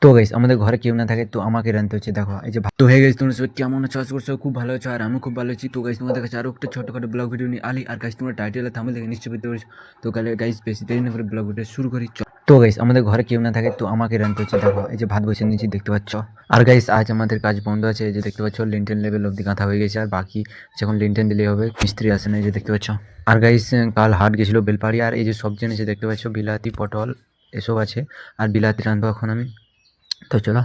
তো গাইস আমাদের ঘরে কেউ না থাকে তো আমাকে রাঁধতে হচ্ছে। দেখো এই যে তো হয়ে গেছে, তোমরা সবাই কেমন আছো? আশা করছো খুব ভালো আছো, আর আমি খুব ভালো আছি। তো গাইস তোমাদের কাছে আরো একটা ছোটখাটো ব্লগ ভিডিও নিয়ে আলি। আর গাইস তোমরা টাইটেল আর থাম্বনেল দেখে নিশ্চয়ই বুঝতে পেরেছো। তো গাইস বেশি দেরি না করে ব্লগ ভিডিও শুরু করি। তো গাইস আমাদের ঘরে কেউ না থাকে তো আমাকে রাঁধতে হচ্ছে। দেখো এই যে ভাত বসিয়ে নিয়েছি, দেখতে পাচ্ছ। আর গাইস আজ আমাদের কাজ বন্ধ আছে, এই যে দেখতে পাচ্ছ লিন্টেন লেভেল অব্দি গাঁথা হয়ে গেছে, আর বাকি যখন লিন্টেন দিলেই হবে, মিস্ত্রি আসে না, এই যে দেখতে পাচ্ছ। আর গাইস কাল হাট গেছিল বেলপাড়ি, আর এই যে সবজি এনেছে দেখতে পাচ্ছ, বিলাতি পটল এসব আছে। আর বিলাতি রাঁধবো এখন আমি। তো চলো।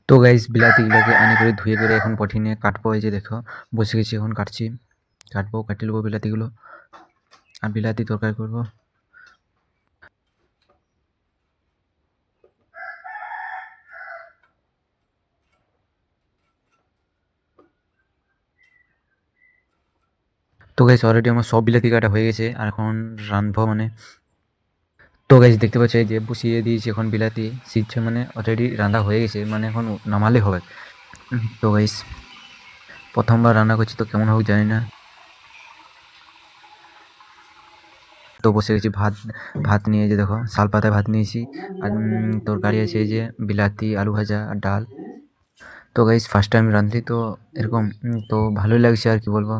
তো গাইস বিলাতিগুলোকে আনি করে ধুয়ে করে এখন পটি নিয়ে কাটবো। এই যে দেখো বসে গেছি, এখন কাটছি, কাটি নেবো বিলাতিগুলো, আর বিলাতি তরকারি করবো। তো গাইস অলরেডি আমার সব বিলাতি কাটা হয়ে গেছে, আর এখন রাঁধবো মানে। তো গাইস দেখতে পাচ্ছ এই যে বসিয়ে দিয়েছি, এখন বিলাতি সিদ্ধ মানে অলরেডি রান্না হয়ে গেছে, মানে এখন নামালে হবে। তো গাইস প্রথমবার রান্না করছি, তো কেমন হোক জানি না। তো বসে গেছি ভাত, ভাত নিয়ে, যে দেখো শাল পাতায় ভাত নিয়েছি। আর তরকারি আছে এই যে বিলাতি আলু ভাজা আর ডাল। তো গাইস ফার্স্ট টাইম রাঁধলি তো এরকম, তো ভালোই লাগছে আর কি বলবো।